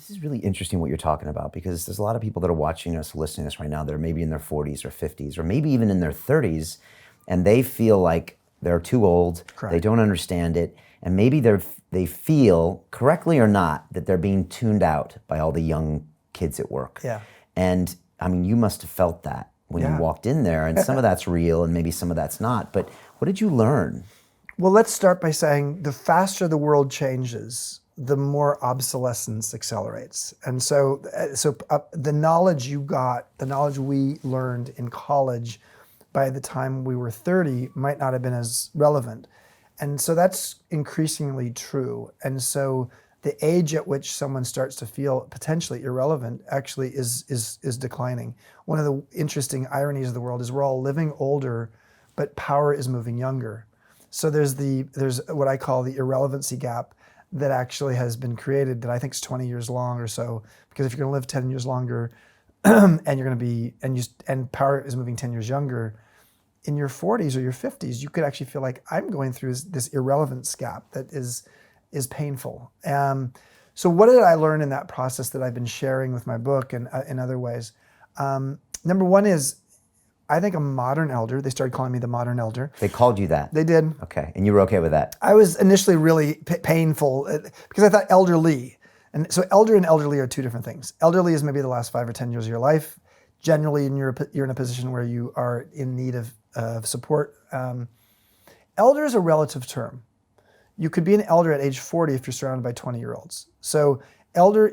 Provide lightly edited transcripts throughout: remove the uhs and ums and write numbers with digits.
This is really interesting what you're talking about, because there's a lot of people that are watching us, listening to us right now that are maybe in their 40s or 50s, or maybe even in their 30s, and they feel like they're too old, Correct. They don't understand it, and maybe they feel, correctly or not, that they're being tuned out by all the young kids at work. Yeah. And I mean, you must have felt that when you walked in there, and some of that's real and maybe some of that's not, but what did you learn? Well, let's start by saying the faster the world changes, the more obsolescence accelerates. And so the knowledge you got, the knowledge we learned in college by the time we were 30 might not have been as relevant. And so that's increasingly true. And so the age at which someone starts to feel potentially irrelevant actually is declining. One of the interesting ironies of the world is we're all living older, but power is moving younger. So there's what I call the irrelevancy gap that actually has been created that I think is 20 years long or so. Because if you're going to live 10 years longer, and you're going to be and power is moving 10 years younger, in your 40s or your 50s, you could actually feel like I'm going through this irrelevance gap that is painful. So what did I learn in that process that I've been sharing with my book and in other ways? Number one is, I think a modern elder, they started calling me the modern elder. They called you that? They did. Okay, and you were okay with that? I was initially really painful because I thought elderly. And so elder and elderly are two different things. Elderly is maybe the last 5 or 10 years of your life. Generally, you're in a position where you are in need of support. Elder is a relative term. You could be an elder at age 40 if you're surrounded by 20-year-olds. So elder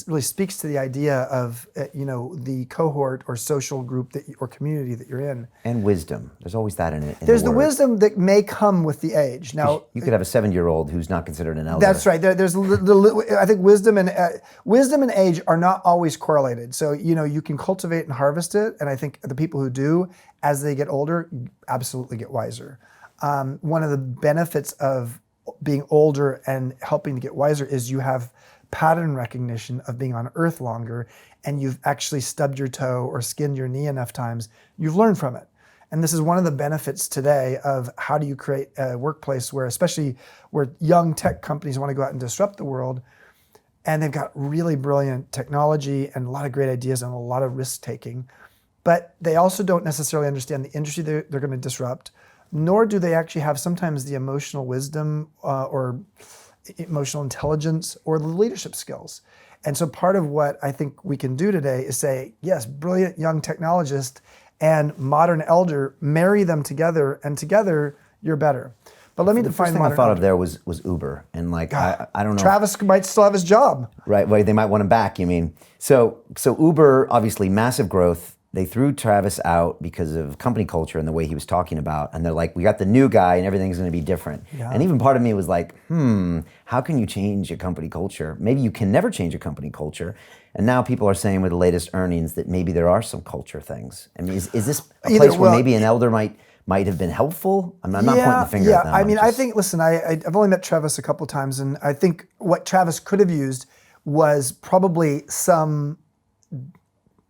really speaks to the idea of the cohort or social group or community that you're in. And wisdom. There's always that in it. There's the wisdom that may come with the age. Now you could have a 7-year-old who's not considered an elder. That's right. I think wisdom and age are not always correlated. So you can cultivate and harvest it, and I think the people who do, as they get older, absolutely get wiser. One of the benefits of being older and helping to get wiser is you have pattern recognition of being on earth longer, and you've actually stubbed your toe or skinned your knee enough times, you've learned from it. And this is one of the benefits today of how do you create a workplace especially where young tech companies want to go out and disrupt the world, and they've got really brilliant technology and a lot of great ideas and a lot of risk taking, but they also don't necessarily understand the industry they're going to disrupt, nor do they actually have sometimes the emotional wisdom or emotional intelligence or the leadership skills. And so part of what I think we can do today is say, yes, brilliant young technologist and modern elder, marry them together, and together you're better. But let me define modern elder. The first thing I thought of there was Uber, and I don't know. Travis might still have his job. Right, well, they might want him back, you mean. So Uber, obviously massive growth. They threw Travis out because of company culture and the way he was talking about. And they're like, we got the new guy and everything's going to be different. Yeah. And even part of me was like, how can you change a company culture? Maybe you can never change a company culture. And now people are saying with the latest earnings that maybe there are some culture things. I mean, is this a place where maybe an elder might have been helpful? I'm not pointing the finger at them. I mean, I think, listen, I've only met Travis a couple times, and I think what Travis could have used was probably some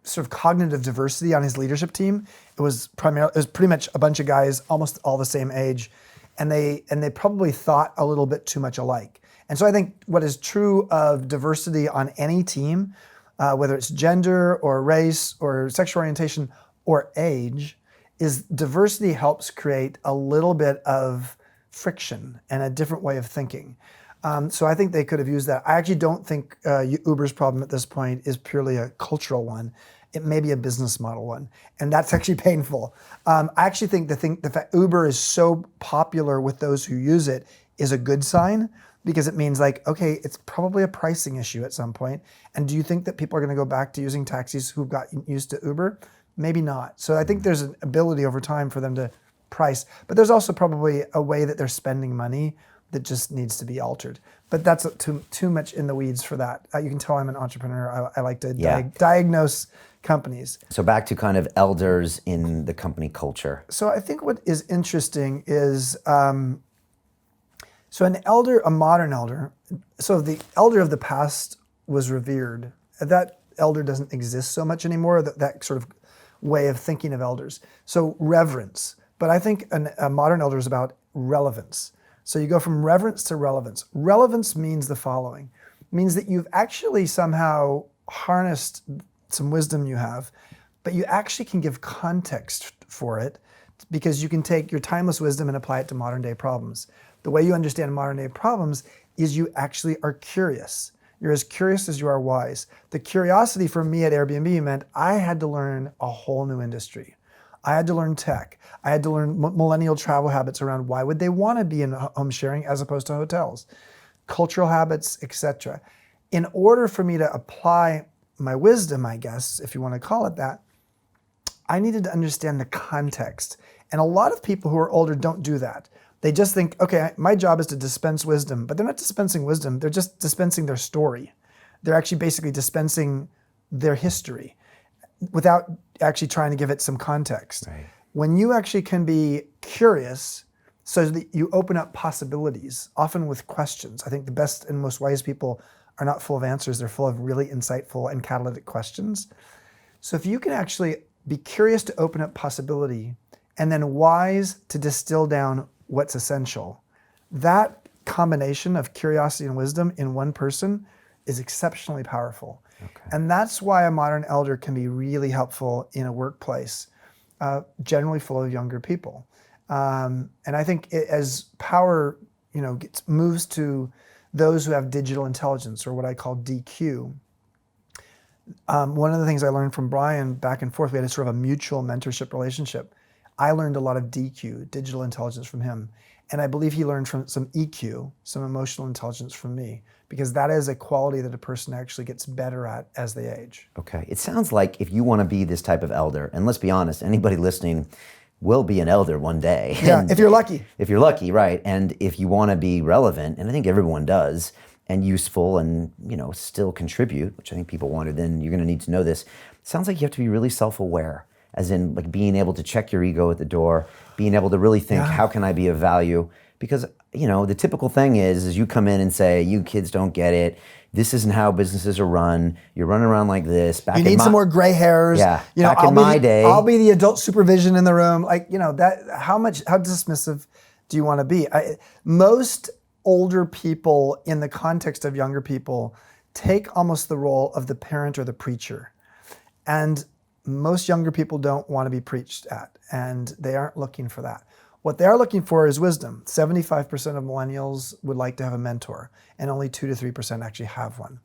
sort of cognitive diversity on his leadership team. It was pretty much a bunch of guys almost all the same age, and they probably thought a little bit too much alike. And so I think what is true of diversity on any team, whether it's gender or race or sexual orientation or age, is diversity helps create a little bit of friction and a different way of thinking. So I think they could have used that. I actually don't think Uber's problem at this point is purely a cultural one. It may be a business model one, and that's actually painful. I actually think the fact Uber is so popular with those who use it is a good sign, because it means like, okay, it's probably a pricing issue at some point. And do you think that people are going to go back to using taxis who've gotten used to Uber? Maybe not. So I think there's an ability over time for them to price, but there's also probably a way that they're spending money that just needs to be altered. But that's too much in the weeds for that. You can tell I'm an entrepreneur. I like to diagnose companies. So back to kind of elders in the company culture. So I think what is interesting is, so a modern elder, so the elder of the past was revered. That elder doesn't exist so much anymore, that sort of way of thinking of elders. So reverence. But I think a modern elder is about relevance. So you go from reverence to relevance. Relevance means the following. means that you've actually somehow harnessed some wisdom you have, but you actually can give context for it because you can take your timeless wisdom and apply it to modern day problems. The way you understand modern day problems is you actually are curious. You're as curious as you are wise. The curiosity for me at Airbnb meant I had to learn a whole new industry. I had to learn tech. I had to learn millennial travel habits around why would they want to be in home sharing as opposed to hotels, cultural habits, etc. In order for me to apply my wisdom, I guess, if you want to call it that, I needed to understand the context. And a lot of people who are older don't do that. They just think, okay, my job is to dispense wisdom, but they're not dispensing wisdom, they're just dispensing their story. They're actually basically dispensing their history without actually trying to give it some context. Right. When you actually can be curious so that you open up possibilities, often with questions. I think the best and most wise people are not full of answers, they're full of really insightful and catalytic questions. So if you can actually be curious to open up possibility and then wise to distill down what's essential, that combination of curiosity and wisdom in one person is exceptionally powerful. Okay. And that's why a modern elder can be really helpful in a workplace, generally full of younger people. And I think as power, moves to those who have digital intelligence, or what I call DQ. One of the things I learned from Brian back and forth, we had a sort of a mutual mentorship relationship. I learned a lot of DQ, digital intelligence, from him. And I believe he learned from some EQ, some emotional intelligence, from me, because that is a quality that a person actually gets better at as they age. Okay. It sounds like if you want to be this type of elder, and let's be honest, anybody listening will be an elder one day. Yeah, And if you're lucky. If you're lucky, right. And if you want to be relevant, and I think everyone does, and useful and, still contribute, which I think people want to, then you're going to need to know this. It sounds like you have to be really self-aware, as in like being able to check your ego at the door, being able to really think, how can I be of value? Because, the typical thing is you come in and say, you kids don't get it. This isn't how businesses are run. You're running around like this. You need some more gray hairs. Yeah, back in my day. I'll be the adult supervision in the room. How dismissive do you want to be? Most older people in the context of younger people take almost the role of the parent or the preacher. And most younger people don't want to be preached at, and they aren't looking for that. What they are looking for is wisdom. 75% of millennials would like to have a mentor, and only 2 to 3% actually have one.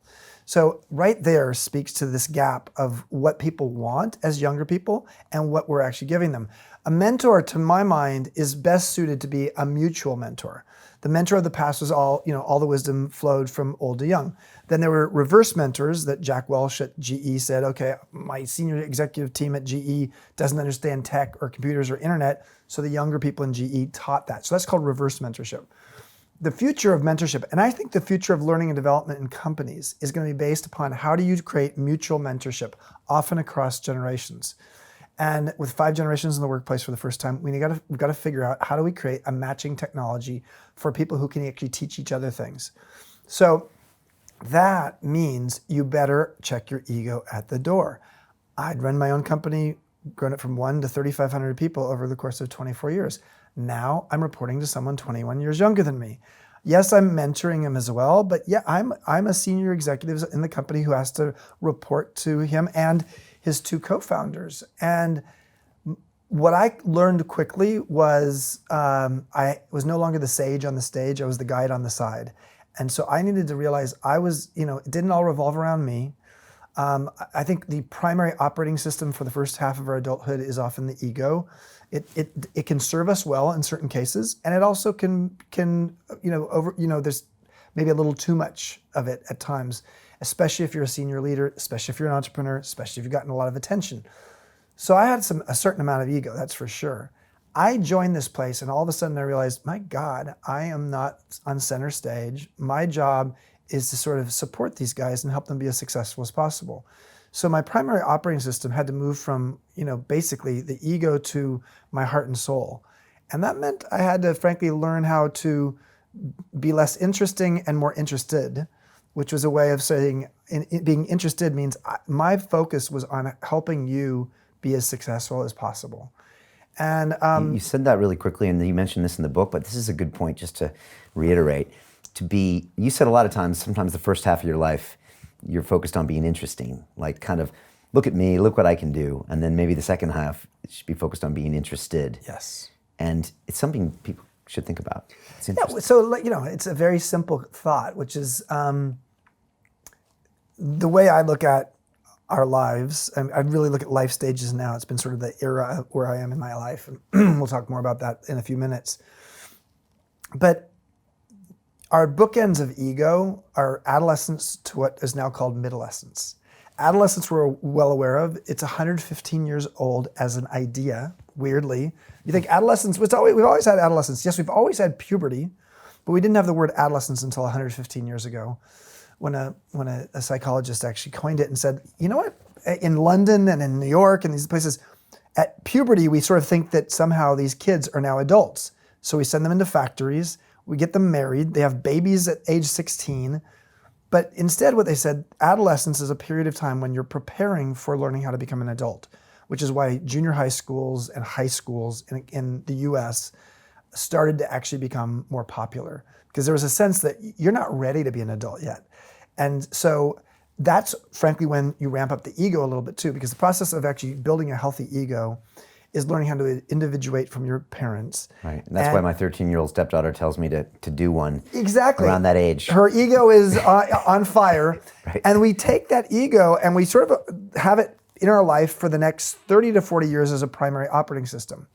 So right there speaks to this gap of what people want as younger people and what we're actually giving them. A mentor, to my mind, is best suited to be a mutual mentor. The mentor of the past was all the wisdom flowed from old to young. Then there were reverse mentors that Jack Welch at GE said, okay, my senior executive team at GE doesn't understand tech or computers or internet, so the younger people in GE taught that. So that's called reverse mentorship. The future of mentorship, and I think the future of learning and development in companies, is going to be based upon how do you create mutual mentorship, often across generations. And with 5 generations in the workplace for the first time, we've got to figure out how do we create a matching technology for people who can actually teach each other things. So that means you better check your ego at the door. I'd run my own company, grown it from 1 to 3,500 people over the course of 24 years. Now I'm reporting to someone 21 years younger than me. Yes, I'm mentoring him as well, but yeah, I'm a senior executive in the company who has to report to him and his 2 co-founders. And what I learned quickly was I was no longer the sage on the stage, I was the guide on the side. And so I needed to realize it didn't all revolve around me. I think the primary operating system for the first half of our adulthood is often the ego. It can serve us well in certain cases, and it also can there's maybe a little too much of it at times, especially if you're a senior leader, especially if you're an entrepreneur, especially if you've gotten a lot of attention. So I had a certain amount of ego, that's for sure. I joined this place and all of a sudden I realized, my God, I am not on center stage. My job is to sort of support these guys and help them be as successful as possible. So my primary operating system had to move from, basically the ego to my heart and soul. And that meant I had to frankly learn how to be less interesting and more interested, which was a way of saying being interested means my focus was on helping you be as successful as possible. And you said that really quickly, and you mentioned this in the book, but this is a good point just to reiterate. to be, you said a lot of times, sometimes the first half of your life, you're focused on being interesting, like kind of, look at me, look what I can do. And then maybe the second half should be focused on being interested. Yes. And it's something people should think about. It's Yeah, interesting. so it's a very simple thought, which is the way I look at our lives, and I really look at life stages now. It's been sort of the era where I am in my life, and we'll talk more about that in a few minutes. But our bookends of ego are adolescence to what is now called midolescence. Adolescence we're well aware of. It's 115 years old as an idea, weirdly. You think adolescence, we've always had adolescence. Yes, we've always had puberty, but we didn't have the word adolescence until 115 years ago when a psychologist actually coined it and said, you know what, in London and in New York and these places, at puberty, we sort of think that somehow these kids are now adults. So we send them into factories, we get them married, they have babies at age 16. But instead, what they said, adolescence is a period of time when you're preparing for learning how to become an adult, which is why junior high schools and high schools in the US started to actually become more popular, because there was a sense that you're not ready to be an adult yet. And so that's frankly when you ramp up the ego a little bit too, because the process of actually building a healthy ego is learning how to individuate from your parents. Right, and that's why my 13-year-old stepdaughter tells me to do one exactly around that age. Her ego is on fire, Right. And we take that ego and we sort of have it in our life for the next 30 to 40 years as a primary operating system.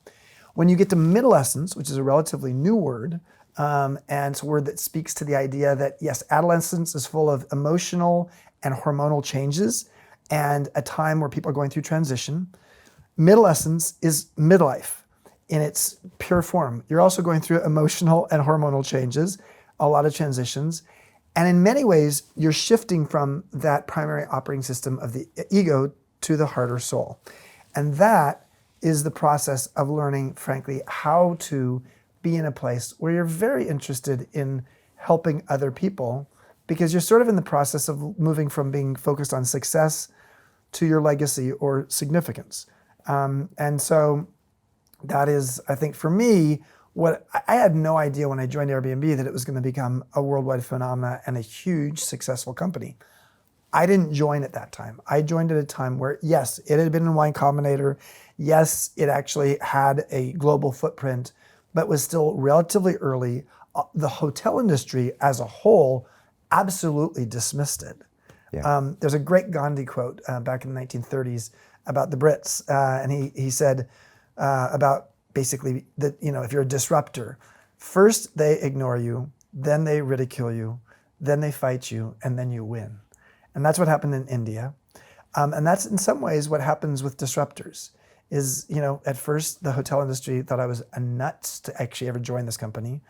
When you get to midolescence, which is a relatively new word, and it's a word that speaks to the idea that, yes, adolescence is full of emotional and hormonal changes and a time where people are going through transition. Midolescence is midlife in its pure form. You're also going through emotional and hormonal changes, a lot of transitions. And in many ways, you're shifting from that primary operating system of the ego to the heart or soul. And that is the process of learning, frankly, how to be in a place where you're very interested in helping other people, because you're sort of in the process of moving from being focused on success to your legacy or significance. And so that is, I think for me, what I had no idea when I joined Airbnb that it was going to become a worldwide phenomenon and a huge successful company. I didn't join at that time. I joined at a time where, yes, it had been in Y Combinator. Yes, it actually had a global footprint, but was still relatively early. The hotel industry as a whole absolutely dismissed it. Yeah. There's a great Gandhi quote back in the 1930s about the Brits, and he said about basically that, if you're a disruptor, first they ignore you, then they ridicule you, then they fight you, and then you win. And that's what happened in India. And that's in some ways what happens with disruptors is, at first the hotel industry thought I was a nuts to actually ever join this company.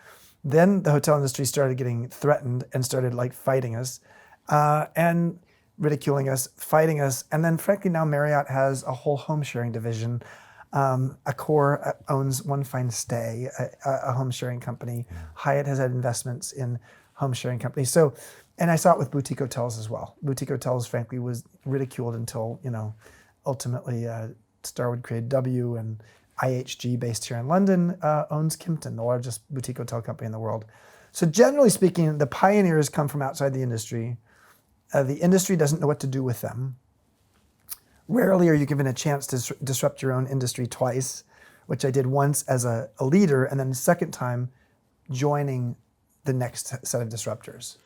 Then the hotel industry started getting threatened and started fighting us and ridiculing us, fighting us. And then frankly, now Marriott has a whole home sharing division. Accor owns One Fine Stay, a home sharing company. Yeah. Hyatt has had investments in home sharing companies. So, and I saw it with boutique hotels as well. Boutique hotels, frankly, was ridiculed until, ultimately Starwood created W, and IHG, based here in London, owns Kimpton, the largest boutique hotel company in the world. So generally speaking, the pioneers come from outside the industry. The industry doesn't know what to do with them. Rarely are you given a chance to disrupt your own industry twice, which I did once as a leader, and then the second time joining the next set of disruptors.